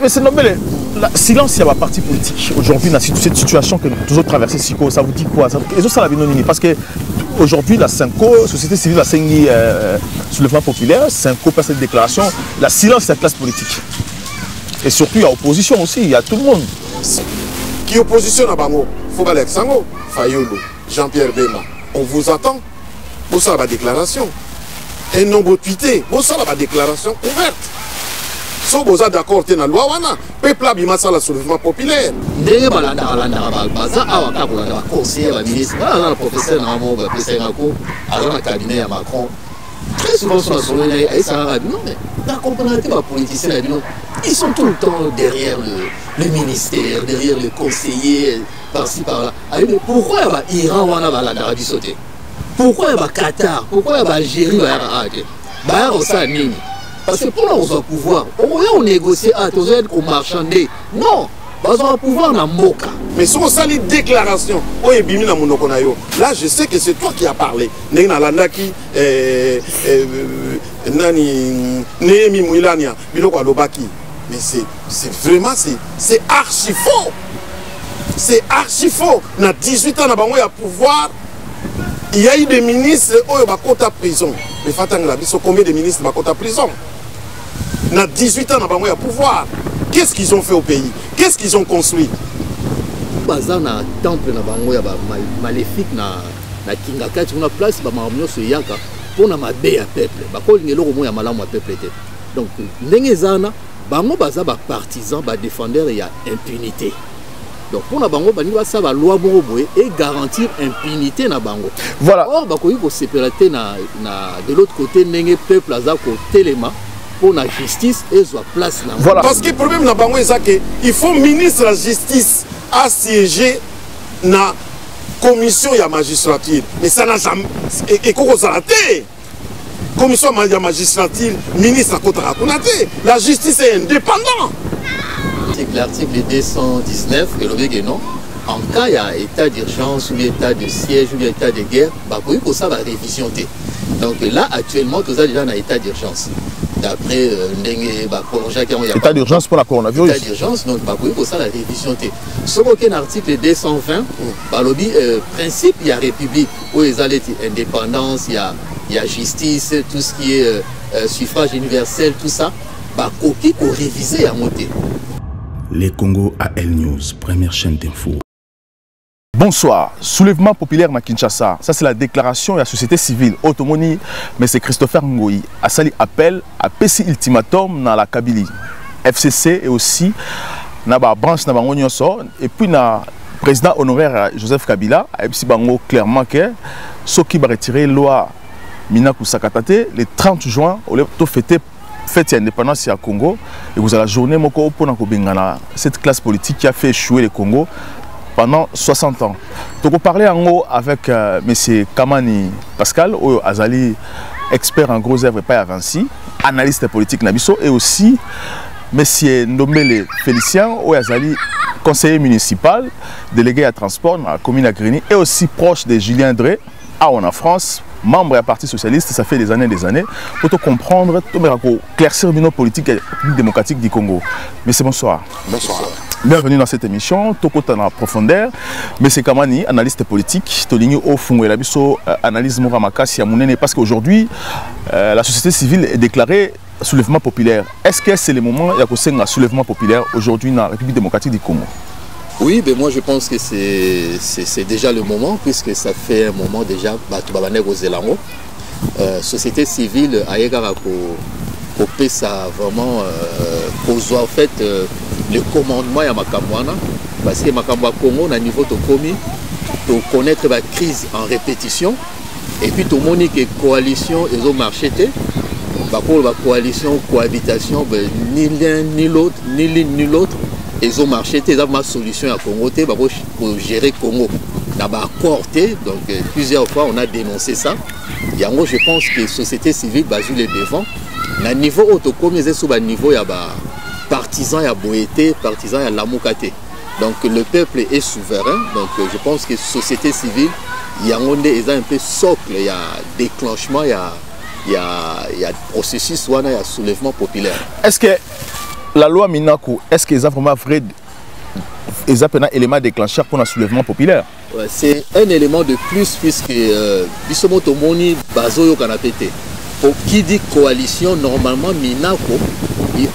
Mais c'est normal. Silence, il y a un parti politique. Aujourd'hui, dans cette situation que nous toujours traversée, ça vous dit quoi? Parce que aujourd'hui, la Cinco, société civile, la Sengi, soulèvement populaire, Cinco passe cette déclaration. La silence, c'est la classe politique. Et surtout, il y a opposition aussi, il y a tout le monde. Qui opposition à Bango? Fobalek Sango, Fayolo, Jean-Pierre Bema. On vous attend pour ça la déclaration. Un nombre tweeté, pour ça la déclaration ouverte. Si vous êtes d'accord avec la loi, le peuple a mis ça le soulèvement populaire. Ndenge balanda baza awaka kolanda conseiller ba ministre le professeur na mo ba pesa ngako agent na cabinet ya Macron très souvent sur la soirée et ça non mais t'as compris les politiciens ils sont tout le temps derrière le ministère, derrière le conseiller par-ci par-là. Mais pourquoi l'Iran wana balanda bi sauter? Pourquoi le Qatar? Pourquoi l'Algérie ba ça nini? Parce que pour nous, on va pouvoir, on négocie, on va être marchander. Non, on va pouvoir dans Moka. Mais si on sali déclaration, là je sais que c'est toi qui as parlé. Nani Nehemi Mouilania, Biloko Alobaki. Mais c'est vraiment, c'est archi faux. C'est archi faux. Dans 18 ans, on a pouvoir. Il y a eu des ministres qui ont été en prison. Mais combien de ministres qui ont été en prison? Dans 18 ans, on a pouvoir. Qu'est-ce qu'ils ont fait au pays? Qu'est-ce qu'ils ont construit? Bazar na temple na bango ya maléfique na Kingakati on a place ba marmio so yaka pour na mabe ya peuple. Ba ko ngelo ko mo ya malamu ya peuple te. Donc ndenge zana bango baza ba partisans ba défendeurs ya impunité. Donc pour na bango bani ba sa ba loi mo boye et garantir impunité na bango. Voilà. Or ba ko yiko séparité na de l'autre côté ndenge peuple aza ko telema pour la justice et soit place là. Voilà. Parce que le problème na bango c'est que il faut ministre de la justice à siéger na commission ya magistrature. Mais ça n'a jamais et qu'on s'arrête. Commission ya magistrature, ministre à côté raconté. La justice est indépendante. L'article 219 que le non. En cas il y a état d'urgence ou état de siège ou état de guerre, bah pour ça va révision. Donc là actuellement tout ça déjà dans état d'urgence. D'après état d'urgence pour la coronavirus. État d'urgence, donc pour ça la révision. Ce qu'aucun article 220, principe, il y a république, où il y a indépendance, il y a justice, tout ce qui est suffrage universel, tout ça, qui pour réviser à monter. Les Congo AL News, première chaîne d'info. Bonsoir. Soulèvement populaire na Kinshasa. Ça c'est la déclaration de la société civile. Automoni, mais c'est Christopher Ngoyi. A sali appel à PC ultimatum dans la Kabylie. FCC et aussi na ba branche na bango nyonso et puis na président honoraire Joseph Kabila a dit bango clairement que ceux qui va retirer loi Minaku Sakatate le 30 juin au lieu de fêter fête d'indépendance à Congo et vous avez la journée moko pour na cette classe politique qui a fait échouer le Congo pendant 60 ans. Donc on parlait en haut avec M. Kamani Pascal, Azali, expert en gros œuvres et pas Vinci, analyste politique Nabiso, et aussi M. Ndombele Félicien, Azali, conseiller municipal, délégué à transport dans la commune à Grigny, et aussi proche de Julien Drey, en France, membre du Parti Socialiste, ça fait des années, pour te comprendre, pour éclaircir nos politiques démocratiques du Congo. Monsieur, bonsoir. Bonsoir. Bienvenue dans cette émission, Toko en profondeur. Mais c'est Kamani, analyste politique, Toligny au fond et la biso analyse Mouramakasi à Mounene, parce qu'aujourd'hui, la société civile est déclarée soulèvement populaire. Est-ce que c'est le moment où il y a un soulèvement populaire aujourd'hui dans la République démocratique du Congo? Oui, mais moi je pense que c'est déjà le moment, puisque ça fait un moment déjà, société civile a coupé ça vraiment pour en fait le commandement à Makamwana, parce que Makamwa Congo, à niveau de Komi, pour connaître la crise en répétition, et puis tout le monde qui est coalition, ils ont marché, pour la coalition, cohabitation, ni l'un ni l'autre, ni l'une ni l'autre, ils ont marché, ils ont ma solution à Congo, pour gérer Congo. Donc plusieurs fois on a dénoncé ça. Et en gros, je pense que la société civile basée les devants. À niveau autocomis, c'est sur le niveau, il y a partisans, il y a boété, partisans, il y a l'amoukate. Donc le peuple est souverain. Donc je pense que la société civile, il y a un peu socle, il y a déclenchement, il y a processus, il y a soulèvement populaire. Est-ce que la loi Minako, est-ce qu'ils ont vraiment vrai, ils ont un élément déclencheur pour un soulèvement populaire? Ouais, c'est un élément de plus puisque Bissomoto Moni Bazoyo Kanapete. Pour qui dit coalition, normalement Minako,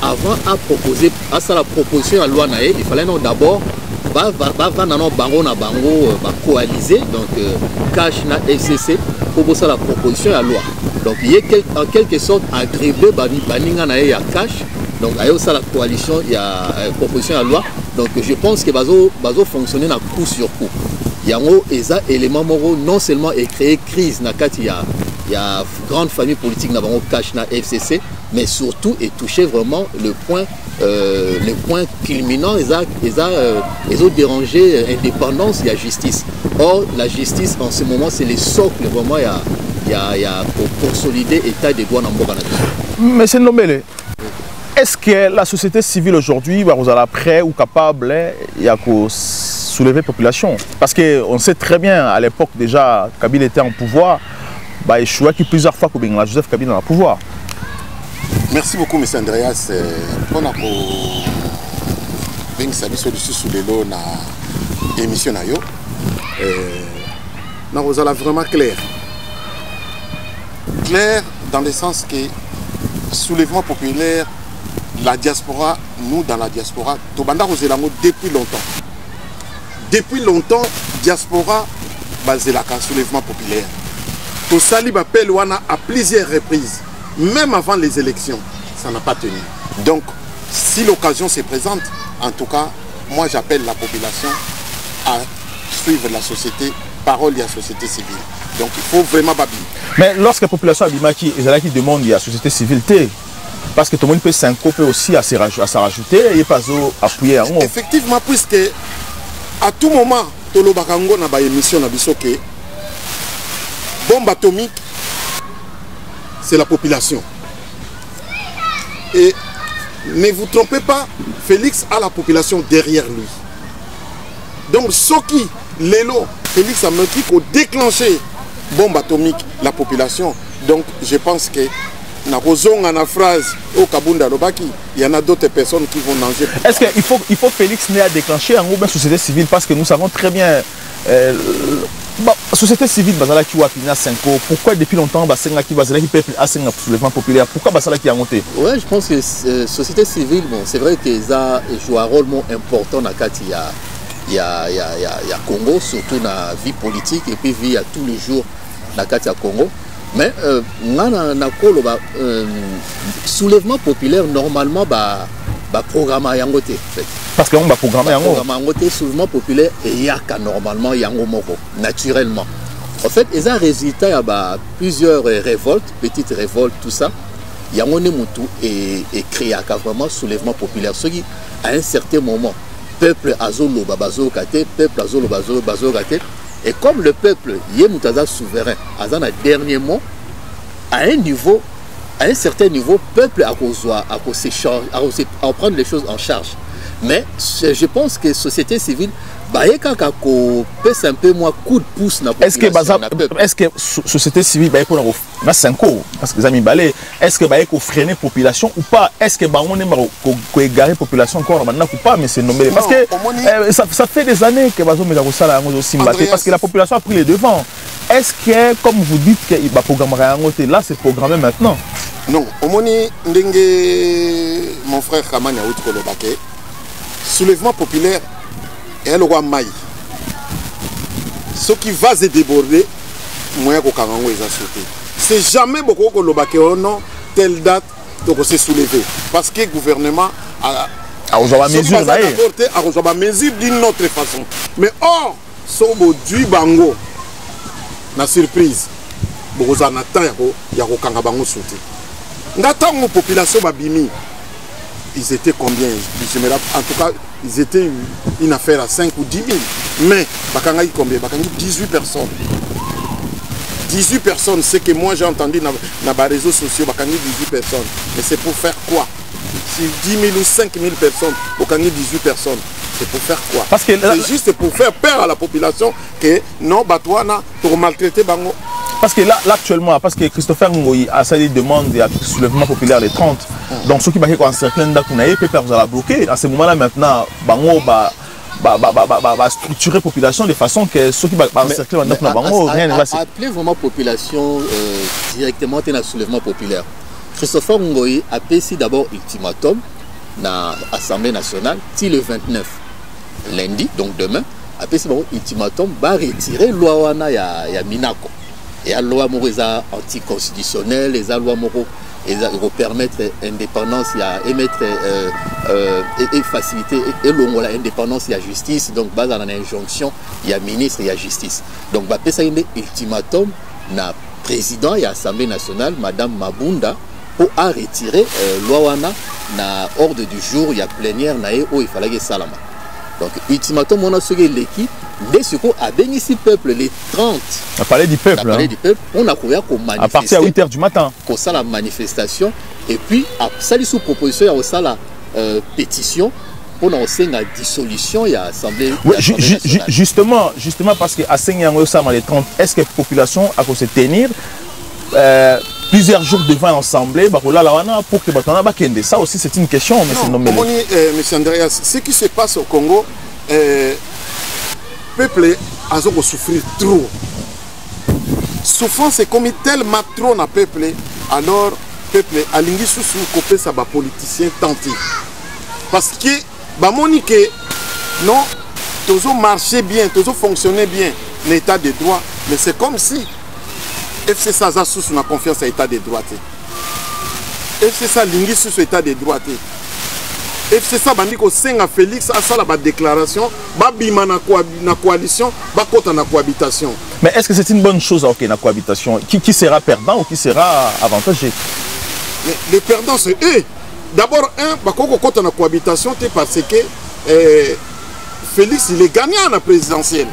avant à proposer, à ça la proposition à loi Naé, il fallait d'abord coaliser, donc cash na FCC, pour ça la proposition à loi. Donc il y a en quelque sorte agréé Baninga Naé à cash, donc il y a ça la coalition, il y a proposition à loi. Donc je pense que Bazo fonctionner à coup sur coup. Il y a un élément moraux non seulement créer crise na il y a grande famille politique na bango cash na FCC, mais surtout et toucher vraiment le point culminant, ils ont dérangé l'indépendance et la justice. Or la justice en ce moment c'est le socle vraiment il y a pour consolider l'état des droits dans le Canada. Mais c'est nommé. Est-ce que la société civile aujourd'hui vous allez prêt ou capable il y a soulever la population? Parce qu'on sait très bien à l'époque déjà Kabila était en pouvoir, bah échoué qui plusieurs fois que Joseph Kabila dans le pouvoir. Merci beaucoup, M. Andreas. On a sous l'émission. Vous allez vraiment clair. Clair dans le sens que soulèvement populaire, la diaspora, nous dans la diaspora, depuis longtemps. Depuis longtemps, diaspora, basé la soulèvement populaire. Tout sali appel à plusieurs reprises. Même avant les élections, ça n'a pas tenu. Donc, si l'occasion se présente, en tout cas, moi j'appelle la population à suivre la société, parole de la société civile. Donc, il faut vraiment babiller. Mais lorsque la population Abimaki, qui demande à la société civile, parce que tout le monde peut s'incoper aussi à se rajouter et pas appuyer en haut. Effectivement, puisque à tout moment, Tolo Bakango n'a pas émission na bisoke, bombe atomique, c'est la population. Et ne vous trompez pas, Félix a la population derrière lui. Donc, ce qui, l'élo, Félix a menti qu'au déclencher bombe atomique, la population. Donc, je pense que dans la phrase au Kabunda Lobaki, il y en a d'autres personnes qui vont manger. Est-ce qu'il faut Félix n'ait à déclencher en groupe société civile parce que nous savons très bien. La société civile, pourquoi depuis longtemps qui peuple a un soulèvement populaire? Pourquoi qui a monté? Oui, je pense que la société civile, bon, c'est vrai qu'ils jouent un rôle important dans il y a Congo, surtout dans la vie politique et puis vie à tous les jours dans le Congo. Mais soulèvement populaire, normalement, programme à Yangote. Parce qu'on va programmer Yangote, soulèvement populaire, et Yaka normalement, Yangomoko, naturellement. En fait, il y a un résultat, il y a plusieurs révoltes, petites révoltes, tout ça. Yangone Moutou et créé vraiment soulèvement populaire. Ce qui, à un certain moment, peuple Azolo, Babazo Kate, peuple Azolo, Bazo Kate. Et comme le peuple, Yemutaza souverain, à un dernier mot, à un certain niveau, le peuple a prendre les choses en charge. Mais je pense que la société civile, un peu moins coup de pouce dans la population. Est-ce que la société civile, parce que est-ce que freiner la population ou pas? Est-ce que on égarer la population encore maintenant ou pas? Mais c'est nommé. Parce que ça fait des années que parce que la population a pris les devants. Est-ce que, comme vous dites, qu'il va programmer là, c'est programmé maintenant? Non, mon frère Kamanya Outkolobake, soulèvement populaire et le roi Maï. Ce qui va se déborder, moi, c'est jamais beaucoup de Lobake, non, telle date, donc c'est soulevé. Parce que le gouvernement a mesure d'une autre façon. Mais or, Sobo du Bango, la surprise, beaucoup en attendent, il y a aucun bango sauté. N'attend la population Babimi, ils étaient combien? En tout cas, ils étaient une affaire à 5 ou 10 000. Mais, Bakangaï combien? Bakangaï 18 personnes. 18 personnes, c'est que moi j'ai entendu dans les réseaux sociaux, Bakangaï 18 personnes. Mais c'est pour faire quoi? Si 10 000 ou 5 000 personnes, Bakangaï 18 personnes, c'est pour faire quoi? C'est juste pour faire peur à la population que non, Batouana, pour maltraiter Bango. parce que là actuellement, parce que Christopher Ngoyi a sa demande il y a soulèvement populaire les 30. Donc ceux qui va encercler Ndakunaye peut vous la bloquer. À ce moment-là maintenant, bango va structurer la population de façon que ceux qui vont encercler Ndakunaye, rien ne va se. Appeler vraiment population directement dans le soulèvement populaire. Christopher Ngoyi a payé d'abord ultimatum dans l'Assemblée nationale, le 29 lundi, donc demain, a payé ultimatum va retirer la loi wana ya Minako. Et la loi anticonstitutionnelle, les lois moraux, et permettre l'indépendance, émettre et faciliter l'indépendance, il y a justice, donc base dans l'injonction, il y a ministre, il y a justice. Donc, il y a un ultimatum na président et l'Assemblée nationale, Madame Mabunda, pour retirer la loi na ordre du jour, il y a plénière, où il fallait que Salama. Donc, ultimatum, on a ce l'équipe. Dès ce qu'on a béni ici peuple, les 30. On a parlé du peuple. On a parlé du peuple. On a couvert qu'on manifeste. À partir de 8 h du matin. Qu'on ça la manifestation. Et puis, à ça, sous proposition, il y a ça la pétition. On a aussi la dissolution, il y a l'Assemblée. Oui, justement, parce qu'à 5 h les 30, est-ce que la population a se tenir plusieurs jours devant l'Assemblée pour que les ça aussi, c'est une question, M. Andreas, ce qui se passe au Congo, le peuple a souffert trop. Souffrance est comme tellement trop dans le peuple, alors le peuple a l'ingé sous copé ça va politicien tenté. Parce que que non, toujours marcher bien, toujours fonctionner bien l'état de droit, mais c'est comme si FC Saza sous la confiance à l'état de droit. FC Saza l'ingé sous l'état de droit. FC ça bandi ko senga Félix a ça la déclaration ba bima na coalition ba kota na cohabitation. Mais est-ce que c'est une bonne chose OK na cohabitation qui sera perdant ou qui sera avantagé? Mais les perdants c'est eux. D'abord ba kota na cohabitation parce que Félix il est gagnant à la présidentielle.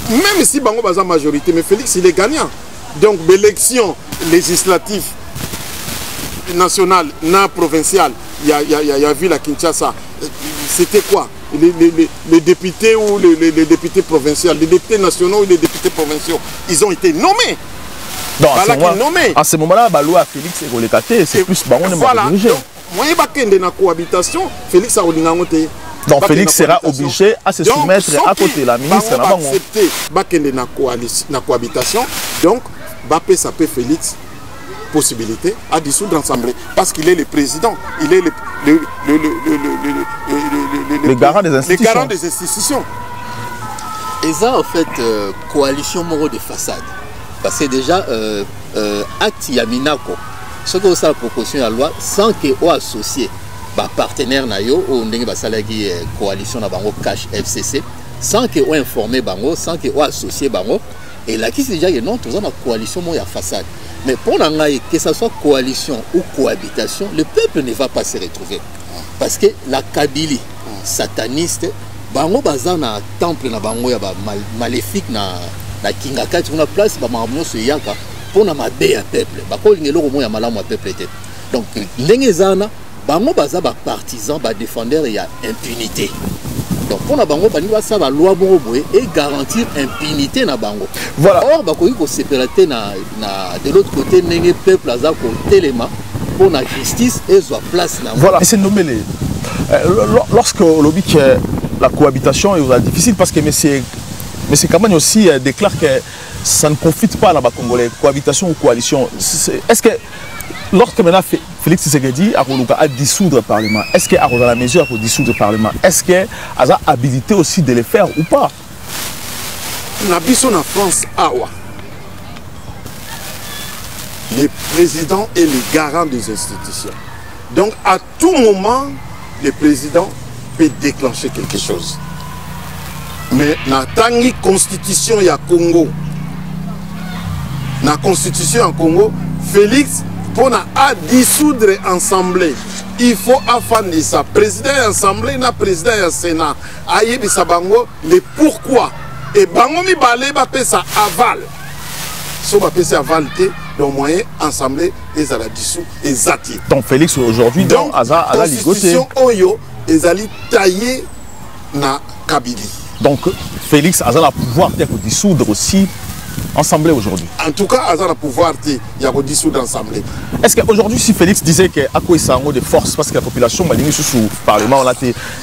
Même si bango baza majorité mais Félix il est gagnant. Donc l'élection législative nationale na provinciale il y a vu la Kinshasa. C'était quoi les députés ou les députés provinciaux, les députés nationaux ou les députés provinciaux, ils ont été nommés. Donc, à ce moment-là, la loi Félix est relégatée, c'est plus on voilà. Moi, il y a une cohabitation, Félix a été. donc Félix sera obligé à se soumettre à côté de la ministre. Va accepter la cohabitation, donc ça peut Félix possibilité à dissoudre l'Assemblée parce qu'il est le président, il est le garant des institutions. Les garants des institutions. Et ça en fait coalition moro de façade parce que déjà acte Yaminako ce que ça proposition la loi sans que o associé ba partenaire na yo ou ndenge ba salaki coalition na bango cash FCC sans que o informer bango sans que o associé bango et là qui c'est déjà que non tous en coalition moro ya façade. Mais pour l'angaï, que ce soit coalition ou cohabitation, le peuple ne va pas se retrouver. Parce que la Kabylie sataniste, bango bazan na temple na bango ya maléfique na Kingaka, on a place ba marmono se yaka pour na mabe ya peuple. Ba ko ngelo ko mo ya malamu ya peuple était. Donc l'engezana bango baza ba partisans ba défendeurs ya impunité. Donc pour la bango ça va loi boboé et garantir impunité na bango. Voilà. Or bakoki ko séparer na de l'autre côté nenge peuple aza ko téléma pour la justice et soit place na. Voilà, c'est nommé les lorsque lobby que la cohabitation est difficile parce que monsieur Kamagne aussi déclare que ça ne profite pas à la Congolais cohabitation ou coalition. Est-ce que lorsque maintenant Félix Tshisekedi a dissoudre le Parlement, est-ce qu'il a la mesure pour dissoudre le Parlement? Est-ce qu'il a habilité aussi de le faire ou pas? En France, le président est le garant des institutions. Donc à tout moment, le président peut déclencher quelque chose. Mais dans la constitution ya Congo, dans la constitution en Congo, Félix pour dissoudre l'Assemblée, il faut affiner ça. Président de l'Assemblée, président du Sénat, aïe sa bango, le pourquoi. Et bango mi balé ba ça aval. So ba ça aval donc moyen Assemblée les a la dissous et zati. Donc Félix aujourd'hui donc à la ligoté. Oyo les ali tailler na Kabylie. Donc Félix a le pouvoir de dissoudre aussi Assemblée aujourd'hui. En tout cas, Azana pouvoir, il y a dissoudre l'Assemblée. Est-ce qu'aujourd'hui, si Félix disait qu'il y a un de force parce que la population m'a dit sous le Parlement,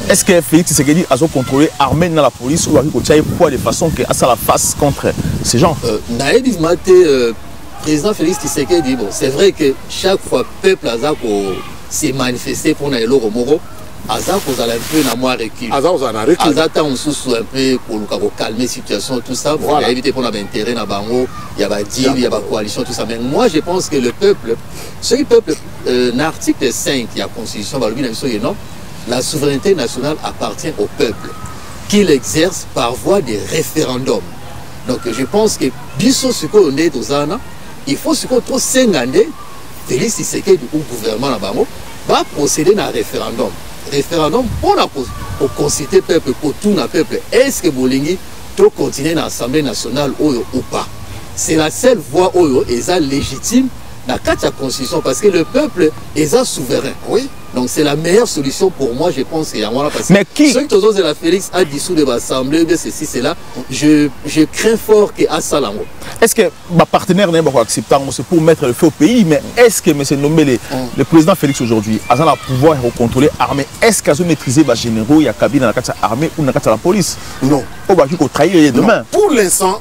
est-ce que Félix Tshisekedi a contrôlé l'armée dans la police ou a poids de façon que ça la face contre ces gens? Naïd président Félix Tshisekedi, bon, c'est vrai que chaque fois le peuple s'est manifesté pour aller au Moro. Azar vous allez un peu dans moi recul. Azar vous en a recul. Azar on sous un peu pour calmer la situation tout ça. Pour éviter qu'on ait intérêt dans Bango. Il y a des deal, il y a des coalitions tout ça. Mais moi je pense que le peuple, ce peuple, l'article 5 de la Constitution, la souveraineté nationale appartient au peuple qui l'exerce par voie de référendum. Donc je pense que biso ce qu'on est aux Zana, il faut ce qu'on trouve 5 années. Félix Tshisekedi du gouvernement dans Bango va procéder à un référendum. Référendum pour consulter le peuple, pour tout le peuple. Est-ce que Bolingi doit continuer dans l'Assemblée nationale ou pas? C'est la seule voie où ils sont légitimes dans la Constitution parce que le peuple est souverain. Oui. Donc c'est la meilleure solution pour moi, je pense. Mais qui? Ceux qui ont la Félix a dissous de l'Assemblée, ceci, cela, je crains fort qu'il y a ça là. Est-ce que ma partenaire n'est pas acceptant, c'est pour mettre le feu au pays, mais est-ce que M. nommé le président Félix aujourd'hui a le pouvoir de contrôler l'armée? Est-ce qu'il a maîtrisé les généraux, il y a cabine dans l'armée ou dans la police? Non. On va trahir demain. Pour l'instant,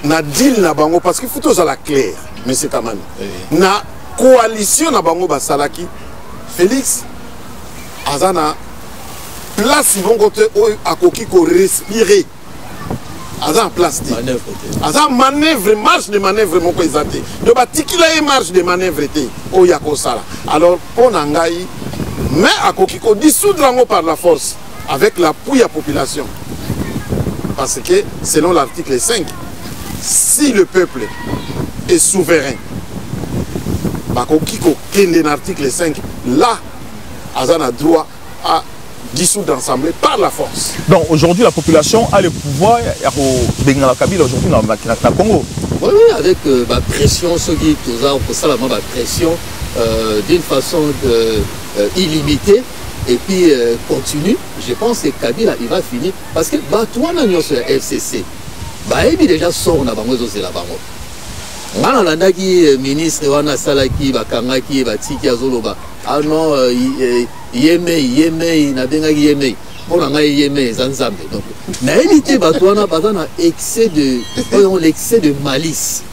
na deal na bango parce qu'il faut tout ça la clair, M. Kamani. Na coalition na bango basalaki, Félix Azana place ils vont côté à koki ko respirer. Azana place. Azana manœuvre marche de manœuvre mon ko ezate. De batikila marche de manœuvre té o ya ko sala. Alors pour nangai mais à koki ko dissoudre ngo par la force avec l'appui de la population. Parce que selon l'article 5, si le peuple est souverain, l'article 5, là, Azana a droit à dissoudre l'Assemblée par la force. Donc aujourd'hui, la population a le pouvoir de la Kabyle aujourd'hui dans le Congo. Oui, avec la pression, ceux qui ont la pression d'une façon illimitée et puis continue. Je pense que Kabila il va finir parce que toi, sur la FCC, il déjà sort dans la bango. Ngana landaki ministre wana salaki bakangaki batiki azoloba ah non yeme na bengaki yeme pona ngai yeme zanzambe donc na éviter batwana bazana excès de malice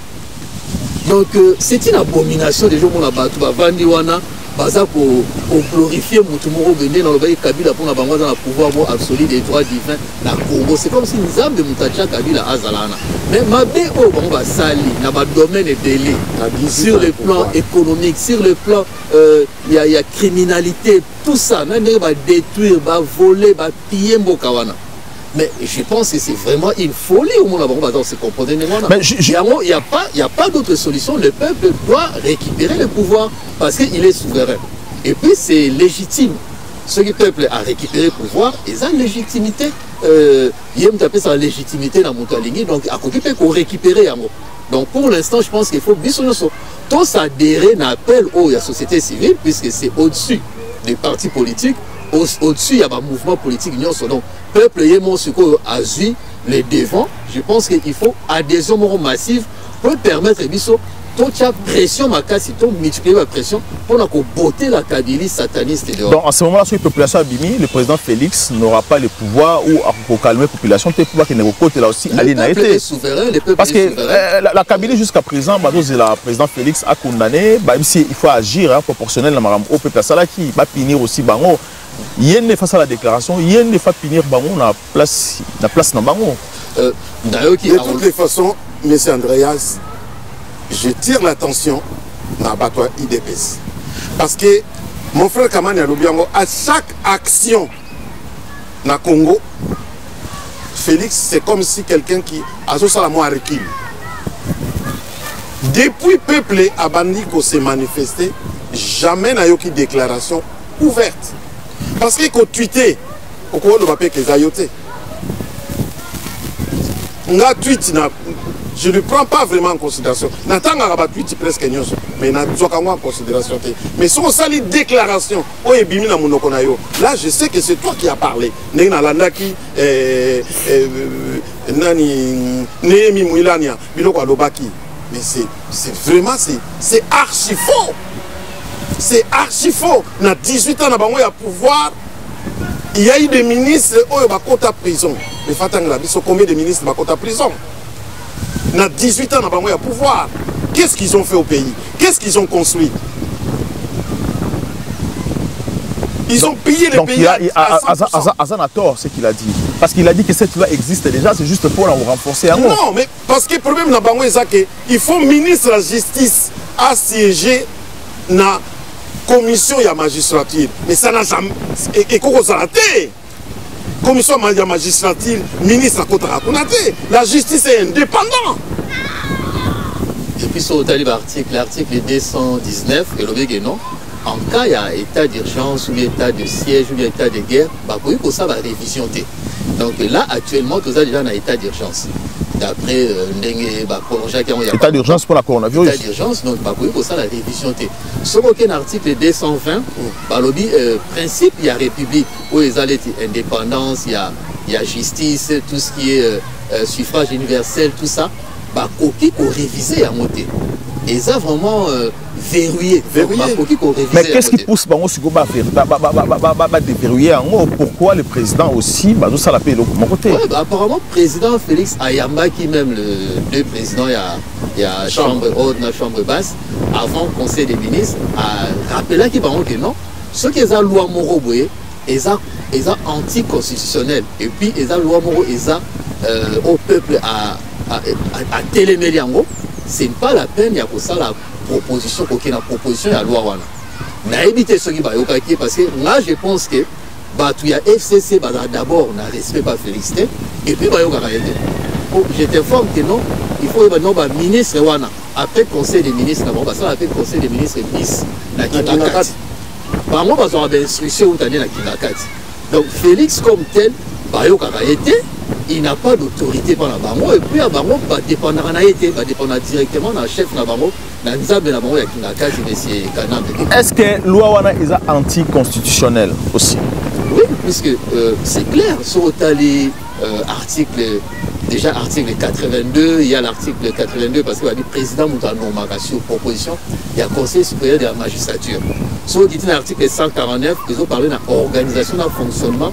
donc c'est une abomination des gens mon batu bavandi wana baza pour glorifier mutumoro bende na lobai Kabila pour na bango dans le pouvoir absolu des droits divins na Congo. C'est comme si Nzambe mutacha Kabila azalana mais mabé o bango basali na ba domaine délai sur le plan économique, sur le plan il y a criminalité, tout ça na ndenge ba détruire, ba voler, ba piller mboka wana. Mais je pense que c'est vraiment une folie au monde dans ce comportement. Il n'y a pas d'autre solution. Le peuple doit récupérer le pouvoir parce qu'il est souverain. Et puis c'est légitime. Ce que le peuple a récupéré le pouvoir, ils ont une légitimité. Il y a sa légitimité dans Moutalingi, donc à côté qu'on récupérer. Donc pour l'instant, je pense qu'il faut tous adhérer à l'appel à la société civile, puisque c'est au-dessus des partis politiques. Au-dessus, il y a un mouvement politique. Donc, le peuple a eu les devants. Je pense qu'il faut adhésion massive pour permettre toute la pression, multiplier la pression pour botter la Kabylie sataniste. Donc, en ce moment-là, sur la population abîmée, le président Félix n'aura pas le pouvoir ou pour calmer la population, le pouvoir qui n'est pas là aussi. Le peuple est souverain. Parce que la Kabylie, jusqu'à présent, le président Félix a condamné, même s'il faut agir proportionnel au peuple qui va punir aussi. Il y a une face à la déclaration, il y a une fois punir Bango na place dans Bango. De toutes les façons, M. Andreas, je tire l'attention à Batoa IDPS. Parce que mon frère Kamani Alobiango, à chaque action na Congo, Félix, c'est comme si quelqu'un qui a salamou à recul. Depuis peuple a bandi qu'on s'est manifesté, jamais n'a eu aucune déclaration ouverte. Parce qu'il faut tweeter, au cours de ma paix que Zayote. On a tweet je ne prends pas vraiment en considération. N'attends à tweet presque nyos, mais en considération. Mais si on sali déclaration, là je sais que c'est toi qui as parlé. Nani Nehemi Mouilania, Biloko Alobaki. Mais c'est vraiment, c'est archi faux. C'est archi faux. Dans 18 ans, il y a pouvoir. Il y a eu des ministres qui ont été en prison. Mais combien de ministres qui ont été en prison? Dans 18 ans, il y a pouvoir. Qu'est-ce qu'ils ont fait au pays? Qu'est-ce qu'ils ont construit? Ils ont pillé le pays. Azan a tort, ce qu'il a dit. Parce qu'il a dit que cette loi existe déjà, c'est juste pour la renforcer. Non, mais parce que le problème, c'est qu'il faut ministre de la justice assiéger dans la commission de la magistrature. Mais ça n'a jamais. Et comment ça a été? Commission de la magistrature, ministre à la justice est indépendante. Et puis sur l'article 219, et le non. En cas il y a état d'urgence ou état de siège ou état de guerre, oui, pour ça va révision. Donc là actuellement tout ça déjà dans état d'urgence. D'après état d'urgence pour la coronavirus. État d'urgence, donc oui, pour ça la révision. Sur aucun article 220, principe il y a république où il y a indépendance, il y a justice, tout ce qui est suffrage universel, tout ça, qui pour réviser à monter. Et ça vraiment verrouillé. Mais qu'est-ce qui pousse à déverrouiller? Pourquoi le président aussi ça l'a payé de mon côté? Apparemment, le président Félix Ayamba, qui même le président, il y a chambre haute, la chambre basse, avant le conseil des ministres, a rappelé qu'il que non. Ce qui est la loi Moro, ils sont anticonstitutionnels. Et puis, ils ont la loi Moro, ils ont au peuple à téléméliango. Ce n'est pas la peine, il y a pour ça la proposition, la proposition, il y a la loi. On a évité ce qui va y parce que là, je pense que il y a FCC, d'abord, on a respect pas félicité, et puis je t'informe que non, il faut que ministre, après le conseil des ministres, ça après le conseil des ministres, bis, la Kinakati. Par moi, on a des instructions où tu as la Kinakati. Donc, Félix, comme tel, il n'a pas d'autorité par la bango, et puis la bango va dépendre directement d'un chef de la bango, dans le bango, il y a Kinakati, mais c'est Kanam. Est-ce que la loi est anticonstitutionnelle aussi? Oui, puisque c'est clair, sur les articles, déjà article 82, il y a l'article 82 parce qu'il y a le président sur proposition, il y a le conseil supérieur de la magistrature. Sur l'article 149, ils ont parlé d'organisation, d'un fonctionnement,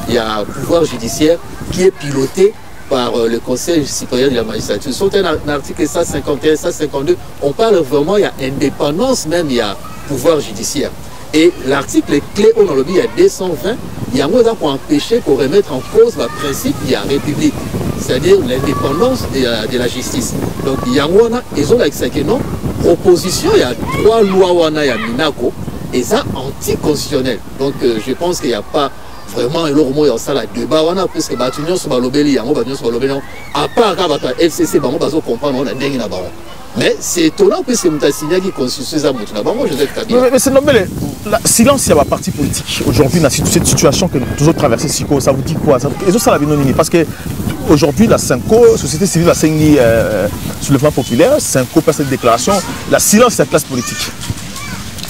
il y a un pouvoir judiciaire qui est piloté par le conseil supérieur de la magistrature. Sur l'article 151, 152, on parle vraiment, il y a indépendance même, il y a pouvoir judiciaire. Et l'article clé, on a il y a 220, il y a un mot pour empêcher, pour remettre en cause le principe, il y a république, c'est-à-dire l'indépendance de la justice. Donc, il y a ils ont que non, proposition, il y a 3 lois, il y a Minako, et ça anticonstitutionnel. Donc, je pense qu'il n'y a pas vraiment le mot dans ça la débat parce que batunion sur balobeli yango batunion sur balobeli à part quand la FCC bango bazo comprendre on a dingue na bango. Mais c'est étonnant parce que Mutasigna qui constitue ça mutu na bango Joseph Kabila. Mais c'est normal. Silence il y a la partie politique aujourd'hui dans cette situation que nous toujours traversé Siko, ça vous dit quoi? Ils ont ça la binonini parce que aujourd'hui la Cinco société civile a signé soulèvement populaire, Cinco passe cette déclaration, la silence c'est la classe politique.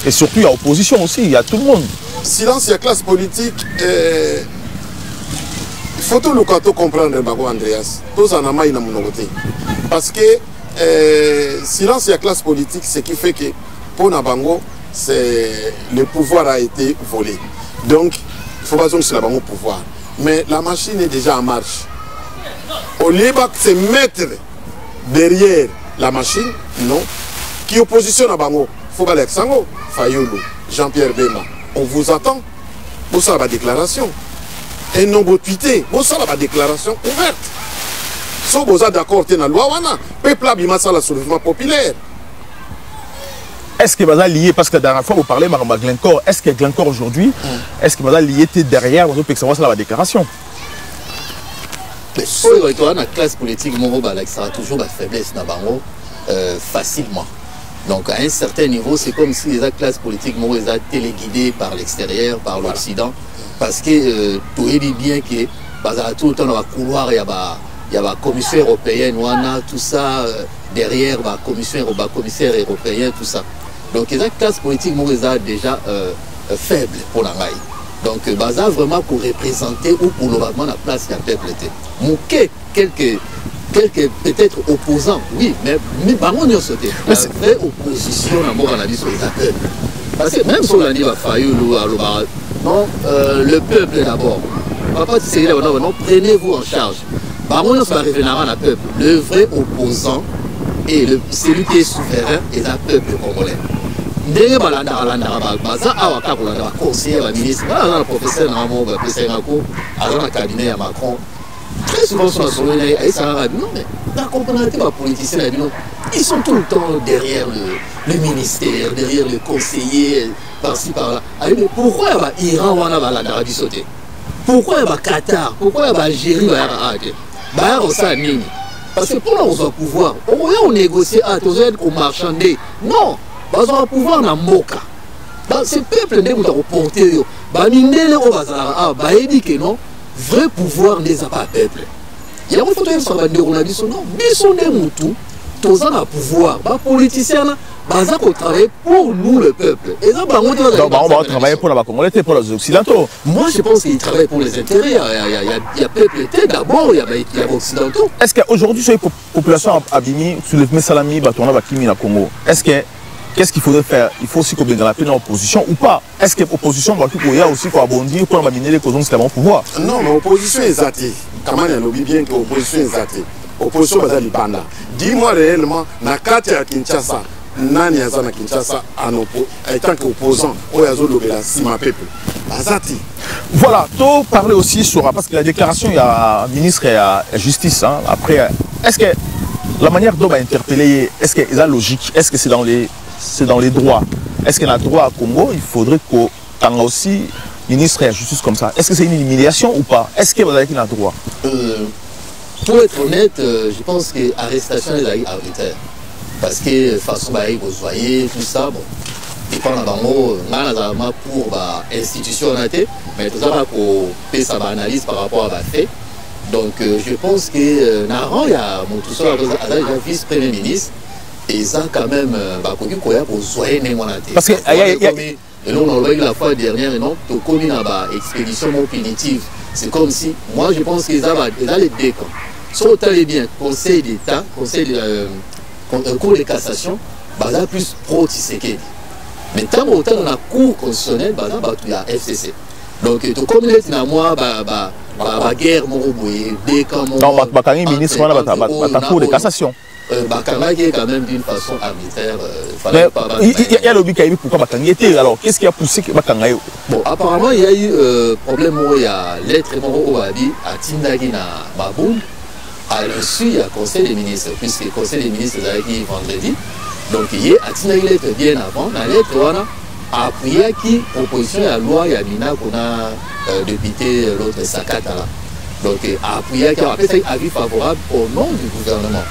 Et surtout il y a opposition aussi, il y a tout le monde. Silence, il y a classe politique. Il faut tout le cas comprendre, Andreas. Tous en amaï na mon côté. Parce que silence, il y a classe politique, ce qui fait que pour Nabango, le pouvoir a été volé. Donc, il faut pas que c'est la Bango pouvoir. Mais la machine est déjà en marche. Au lieu de se mettre derrière la machine, non. Qui opposition à Bango? Il faut pas l'Alexandre, Fayolo, Jean-Pierre Bema. On vous attend pour ça la déclaration. Et non vous tweetez, pour ça la déclaration ouverte. Si vous êtes d'accord avec la loi, le peuple a mis ça le soulèvement populaire. Est-ce que vous êtes lié, parce que la dernière fois vous parlez de Glencore, est-ce que Glencore aujourd'hui, est-ce que vous êtes lié derrière vous avez la déclaration? La classe politique, ça a toujours la faiblesse facilement. Donc à un certain niveau, c'est comme si les classes politiques sont téléguidées par l'extérieur, par l'Occident, parce que tout est dit bien que tout le temps dans le couloir, il y a y a la commission européenne, tout ça, derrière la commissaire européen, tout ça. Donc, la classe politique, moi, déjà faible pour la maille. Donc, ça vraiment pour représenter ou pour le la place qu'il y a peuple. Quelques peut-être opposants, oui, mais on y a sauté. La vraie opposition, on a dit sur les peuples. Parce que même si on a dit non, le peuple d'abord. Non, prenez-vous en charge. On va revenir à la peuple. Le vrai opposant et celui qui est souverain est le peuple congolais. Ndenge baza awa kakolanda conseiller ba ministre na professeur na mo ba pesa ngako azana cabinet ya Macron très souvent sur la soirée et ça va non mais la comprenez pas politiciens ils sont tout le temps derrière le ministère, derrière le conseiller par-ci par-là. Mais pourquoi Iran wana ba l'Arabie Saoudite? Pourquoi Qatar? Pourquoi Algérie ba ça nini? Parce que pour nous pouvoir, on négocie à tous au marchander. Non. On va pouvoir na moka. Ce peuple ne peut pas porter. Mindele o bazara dit que non, vrai pouvoir n'est pas peuple. Il y a une photo sur la on a dit son nom. Bisonne mutu, tous en a pouvoir. Ba politicien baza ko travailler pour nous le peuple. Et ça on va travailler pour la Congolais et pour les occidentaux. Moi je pense qu'ils travaillent pour les intérêts. Il y a peuple d'abord, il y a occidentaux. Est-ce qu'aujourd'hui sur les populations abîmées, sur le Salami, Batona, Bakimi, na Congo, est-ce que qu'est-ce qu'il faudrait faire? Il faut aussi qu'on ait la paix dans l'opposition ou pas? Est-ce que l'opposition va aussi pour abondir pour abandonner les causes de pouvoir? Non, mais l'opposition est athée. Comment il lobby bien que l'opposition est athée? L'opposition est libanda. Dis-moi réellement, na Katia Kinshasa, Nani Azana Kinshasa, en tant qu'opposant, Oyazo Lobela, si ma peuple. Azati. Voilà, tout parler aussi sur, parce que la déclaration, il y a ministre et la justice. Hein, après, est-ce que la manière dont on va interpeller, est-ce que c'est la logique? Est-ce que c'est dans les droits? Est-ce qu'il y a un droit à Congo? Il faudrait qu'on ait aussi ministre et la justice comme ça. Est-ce que c'est une humiliation ou pas? Est-ce qu'il y a un droit? Pour être honnête, je pense que l'arrestation est arbitraire. Parce que de façon, vous voyez tout ça, bon, il parle pour l'institution, mais tout ça pour faire sa analyse par rapport à la fait. Donc je pense que Naran, il y a tout ça, déjà vice-premier ministre. Et ça, quand même, pour soigner les monatés. Parce que et là, on a eu la fois dernière, non, tu commis dans l'expédition punitive. C'est comme si, moi, je pense qu'ils ont les deux camps. Soit vous allez bien, Conseil d'État, Conseil de Cour de cassation, il plus pro-Tshisekedi. Mais tant que dans la Cour constitutionnelle, il y a FCC. Donc, tu commis dans moi, guerre, deux camps. Non, il ministre, la Cour de cassation. Bakanga qui est quand même d'une façon arbitraire. Il y a le Bikaïbi pourquoi Bakanga était. Alors, qu'est-ce qui a poussé Bakanga? Bon, apparemment, il y a eu problème où il y a l'être Moro Oabi à Tindagi na Baboum. À l'insu, il y a Conseil des ministres, puisque le Conseil des ministres est arrivé vendredi. Donc, il y a Tindagi l'être bien avant. La lettre, on a appuyé qui opposition à la loi, il y a Mina qu'on a député l'autre Sakata là. Donc, appuyé qui a fait un avis favorable au nom du gouvernement.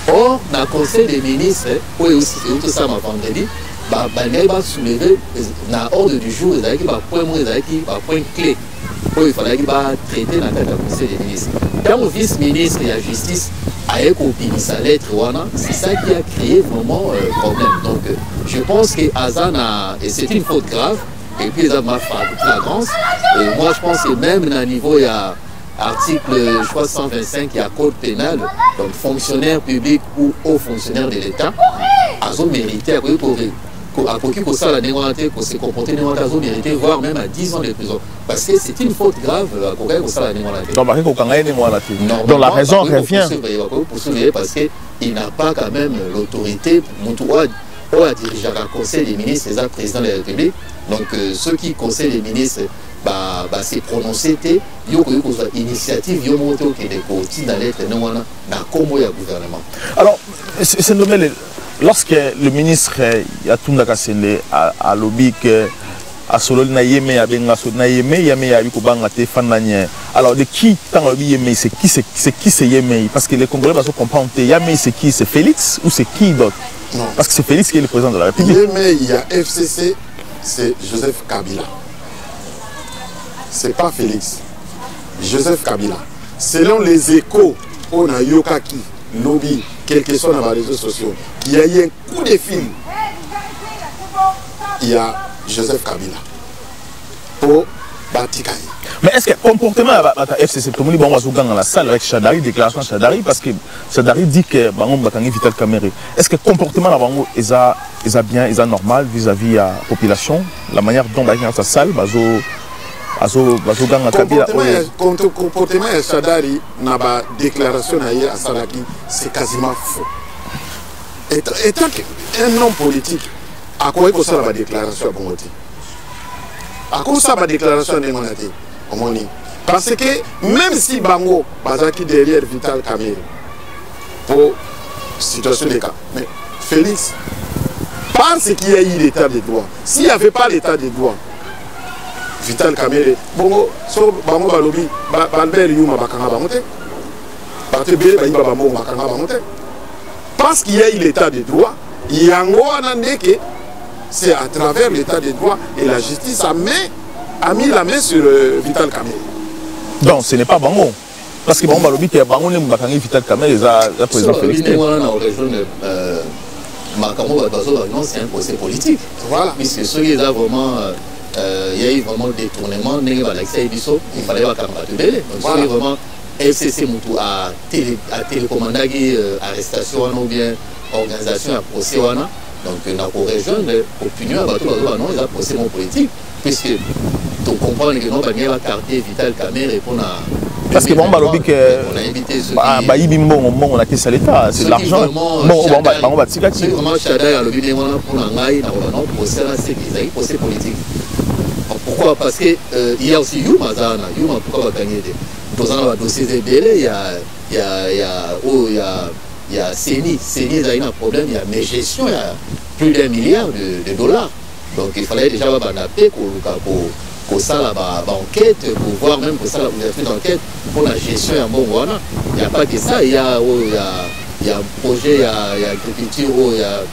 Or, dans le Conseil des ministres, où aussi tout ça m'a vendredi, il va soulever dans l'ordre du jour, il y a un point clé. Il fallait traiter dans le Conseil des ministres. Quand le vice-ministre et la justice a copié sa lettre, c'est ça qui a créé vraiment un problème. Donc, je pense que Azana, et c'est une faute grave, et puis ça m'a fait flagrance. Et moi, je pense que même à niveau, il y a article, je crois, 125, il y a code pénal, donc fonctionnaire public ou haut fonctionnaire de l'État, ils ont mérité pour ça, pour se comporter, ils ont mérité, voire même à 10 ans de prison. Parce que c'est une faute grave pour ça. Donc la raison revient. Parce qu'il n'a pas quand même l'autorité, à diriger le Conseil des ministres, les présidents de la République. Donc ceux qui conseillent les ministres, c'est prononcé, il y a une initiative, il y a une gouvernement. Alors, c'est nommé, lorsque le ministre Yatunda Kassende a lobby que à Solol Nayeme, à Bengaso Nayeme, Yame Yabikobanga Tefananye. Alors, de qui tant lobby Yeme, c'est qui c'est Yeme? Parce que les Congolais vont se comprendre, Yame c'est qui? C'est Félix ou c'est qui d'autre? Non. Parce que c'est Félix qui est le président de la République. Yeme, il y a FCC, c'est Joseph Kabila. C'est pas Félix. Joseph Kabila. Selon les échos, on a yokaki lobby quel que soit dans les réseaux sociaux il y a eu un coup de fil il y a Joseph Kabila pour Batikani. Mais est-ce que le comportement de FCC, tout le monde va dans la salle avec Chadari, déclaration de Chadari, parce que Chadari dit que Bango Bakangi Vital Kamere. Est-ce que le comportement de Bango est bien, est normal vis-à-vis de la population, la manière dont Bango dans la salle, le comportement de Chadari dans la déclaration à Salaki, c'est quasiment faux. Étant qu'un homme politique, à quoi il faut la déclaration à Bongoté? À quoi ça la déclaration de Monati? Parce que même si Bango Bazaki derrière Vital Kamere pour situation des cas, mais Félix pense qu'il y a eu l'état de droit. S'il n'y avait pas l'état de droit, Vital Kamere, Bango Balobi, Balbert Yuma Bakanga Bamote, parce qu'il y a eu l'état de droit, il y a un que c'est à travers l'état de droit et la justice a mis la main sur Vital Kamere. Donc ce n'est pas Bango. Parce que Bango Balobi, Bango n'est pas Vital Kamere, le président Félix. C'est un procès politique. Voilà. Puisque ceux qui ont vraiment. Il y a eu vraiment des détournements, il fallait pas qu'il y ait vraiment FCC Moutou à télécommandé arrestation ou bien organisation à procès. Donc, on a pour rejoindre l'opinion à bateau, non, il y a procès politique, puisque tu comprends que non, il y a un quartier Vital Kamere pour parce que bon, on a évité ce on a caissé à l'État, c'est de l'argent. On va tirer. C'est vraiment Chada, le but pour un procès, c'est procès politique. Pourquoi? Parce qu'il y a aussi Yuma Zana. Yuma, pourquoi va gagner dans un dossier de délai, il y a Séni. Séni, il y a un problème, il y a mes gestions, il y a plus d'1 milliard de dollars. Donc il fallait déjà paix pour ça, enquête, pour voir même que ça, l'ouverture d'enquête, pour la gestion, il n'y a pas que ça, il y a un projet, il y a agriculture, il y a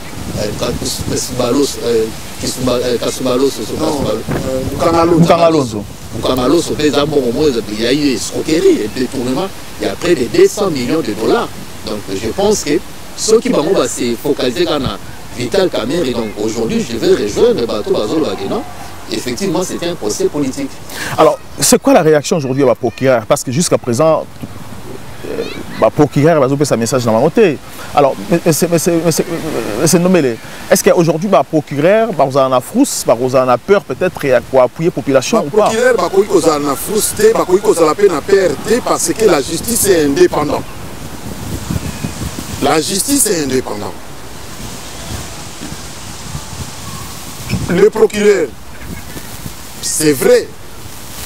il y a eu escroquerie et détournement, il y a près de 200 millions de dollars. Donc je pense que ceux qui vont se focaliser dans Vital Kamere, et donc aujourd'hui je vais rejoindre le bateau Bazolo Bagena. Effectivement, c'était un procès politique. Alors, c'est quoi la réaction aujourd'hui à procureur? Parce que jusqu'à présent, procureur va faire sa message dans la montée. Alors, c'est nommé. Est-ce qu'aujourd'hui, procureur, vous en a frousse, vous en a peur peut-être pour appuyer la population ou pas? Procureur, vous en a frousse, vous en a peur parce que la justice est indépendante. La justice est indépendante. Le procureur, c'est vrai,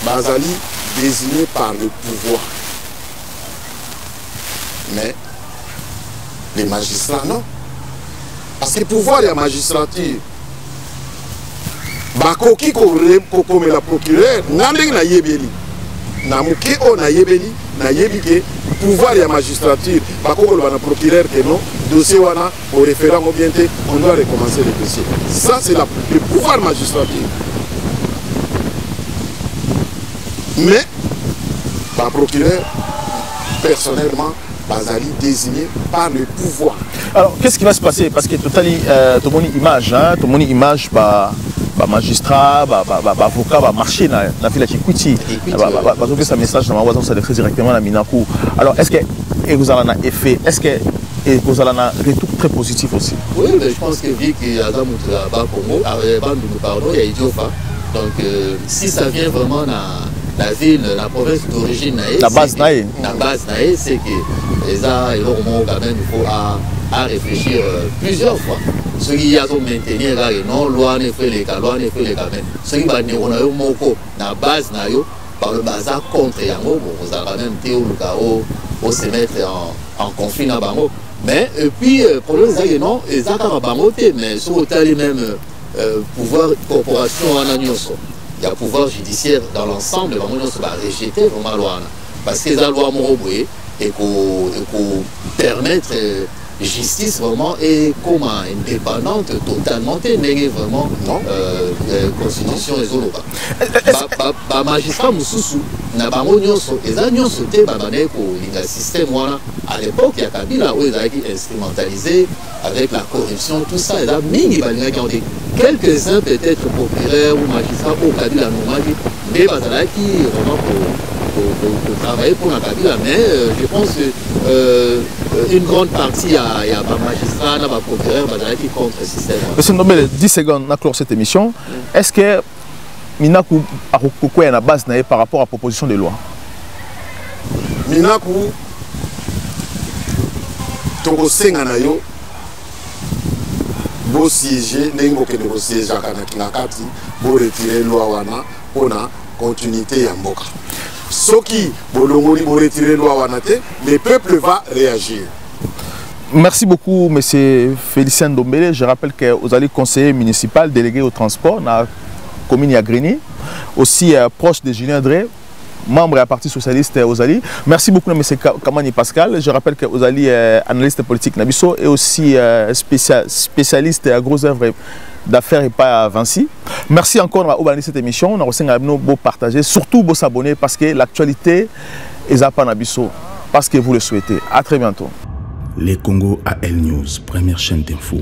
Bazali désigné par le pouvoir. Mais les magistrats, non. Parce que le pouvoir et la magistrature, Bakoki comme la procureure, Nandeng na yebeli. Namuke o na yebeli, na yebike, pouvoir et la magistrature, Bakoko le procureur que non, dossier wana, au référent au bienté, on doit recommencer le dossier. Ça, c'est le pouvoir magistrature. Mais, le procureur, personnellement, Bazali désigné par le pouvoir. Alors, qu'est-ce qui va se passer? Parce que tout à l'heure, tout le monde image, tout le monde image, magistrat, avocat, marché dans la ville de Chikwiti. Parce que ce message dans ma voix, ça le fait directement à Minakou. Alors, est-ce que vous avez un effet? Est-ce que vous avez un retour très positif aussi? Oui, mais je pense que vu qu'il y a il y a Idiofa. Donc, si ça vient vraiment dans la ville, la province d'origine, la base, c'est que les arts et l'hormone, quand même, il faut à réfléchir plusieurs fois. Ceux qui ont maintenu, non, loi ne fait les cas, loi ne fait les cas. Ceux qui ont la base, par le bazar contre Yango, vous allez même se mettre en conflit dans Bango. Mais, et puis, pour le problème, non, ils ont Bango, mais sur le même pouvoir corporation en Agnoso. Il y a un pouvoir judiciaire dans l'ensemble, le Bango va rejeter vraiment la loi. Parce que la loi Moroboué et pour permettre justice vraiment est comme indépendante totalement n'est vraiment constitution et zoloba ba magistrat mususu na bango nyonso eza nyonso te babane ko linga système wana à l'époque ya Kabila où ils avaient instrumentalisé avec la corruption tout ça et là mingi balinga qui ont été quelques-uns peut-être procureurs ou magistrats au Kabila nomadi mais bazalaki vraiment pour travailler pour la Kabila, mais je pense que une grande partie il y a des magistrats, des procureurs qui contre le système. Monsieur Ndombele, 10 secondes, on a clore cette émission. Est-ce que Minakou a une base par rapport à la proposition de loi? Minakou, Togo Senganayo, beau siéger, n'engo que de siéger à Kanakati, pour retirer la loi wana, pour la continuité à Mboka. Ce qui, retirer la loi Wanate, le peuple va réagir. Merci beaucoup, M. Félicien Ndombele. Je rappelle que vous allez conseiller municipal délégué au transport dans la commune Yagreni, aussi proche de Julien Drey, membre du Parti Socialiste Ozali. Merci beaucoup, M. Kamani Pascal. Je rappelle que Ozali est analyste politique Nabiso et aussi spécialiste à gros œuvres d'affaires et pas à Vinci. Merci encore d'avoir cette émission. On a aussi partager, surtout de s'abonner parce que l'actualité est à Nabiso, parce que vous le souhaitez. À très bientôt. Les Congo AL News, première chaîne d'info.